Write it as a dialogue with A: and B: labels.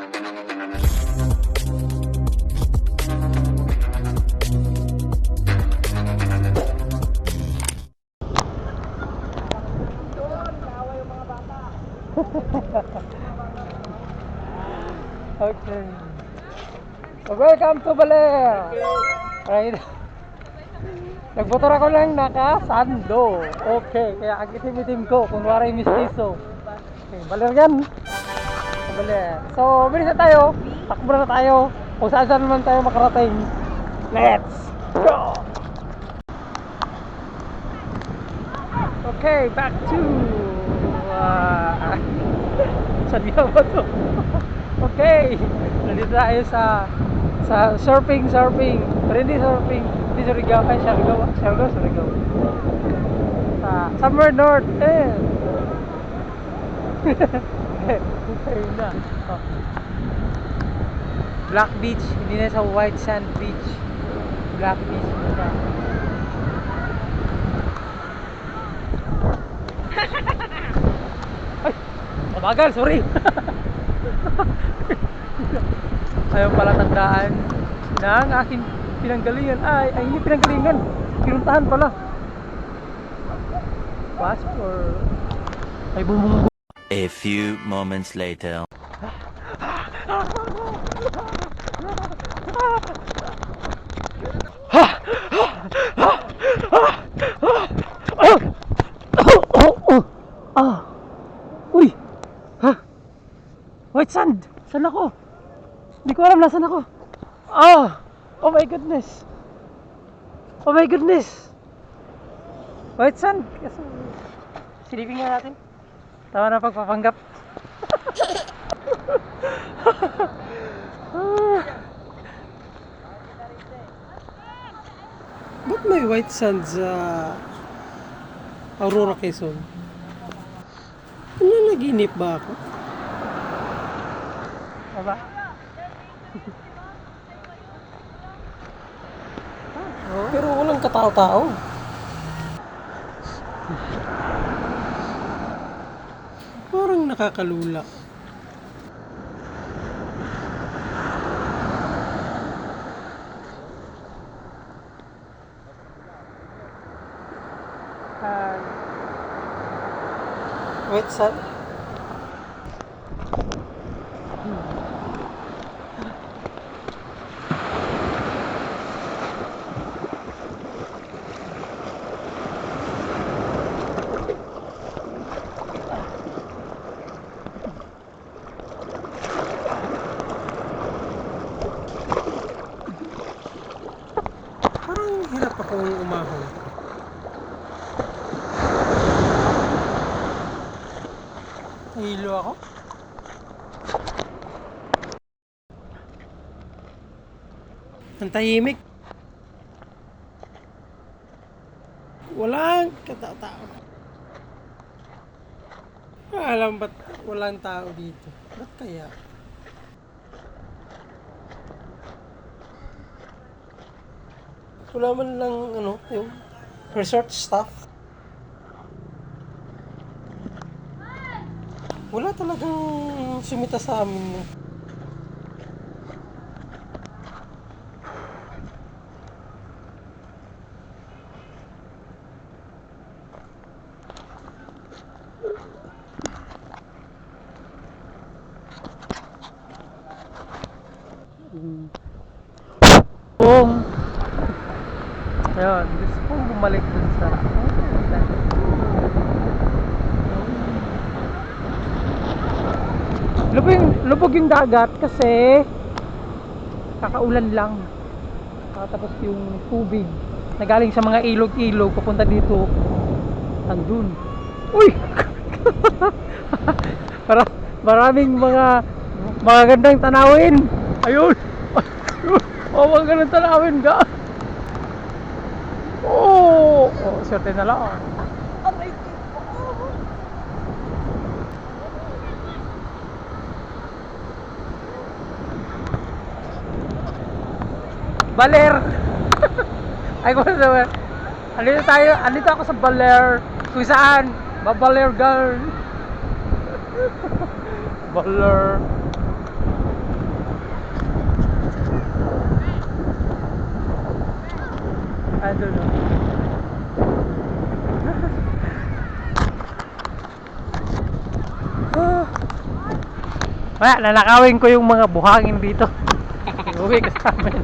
A: Okay. So welcome to Baler. Right. Nagmotor ako lang naka-sando. Okay, kaya ang itim-itim ko, kunwari mistiso. Okay, Baler yan. Baler. So, bilis na tayo. Takbo na tayo. Kung saan naman tayo makarating. Let's go! Okay, back to saan nga ba to? Okay, nandito tayo sa surfing. Pero hindi surfing, hindi Surigao, ay Siargao. Somewhere north, ayun na. Oh. Black Beach, hindi na sa White Sand Beach. Black Beach na. Ay, mabagal, sorry. Ayaw pala tandaan ng aking pinanggalingan. Ay, hindi pinanggalingan, pinuntahan pala. Passport. Ay, bumunggo.
B: A few moments later.
A: Uy! Ha? White sand! Saan ako? Hindi ko alam nasan ako. Oh my goodness! Oh my goodness! White sand! Silipin nga natin. Tama na pagpapanggap. Ba't may white sand sa Aurora, Quezon? Naginip ba ako? Aba? Pero walang katao-tao. Parang nakakalula. Wait, saan? Parang hirap akong umahon. Nahilo ako. Ang tahimik. Walang katao. Alam ba't walang tao dito? Ba't kaya? Wala man lang yung resort staff. Wala talagang sumita sa amin. Ayun, gusto kong bumalik dun sa lubog yung dagat kasi kakaulan lang. Tapos yung tubig na galing sa mga ilog-ilog papunta dito andun. Uy! Maraming mga gandang tanawin. Ayun! Mga gandang tanawin ka. Oh, swerte na lang. Baler. Ay ko na. Andito ako sa Baler. Kung saan? Baler girl. Baler. Ando no. Wala, nanakawin ko yung mga buhangin dito. Uwi ka sa amin.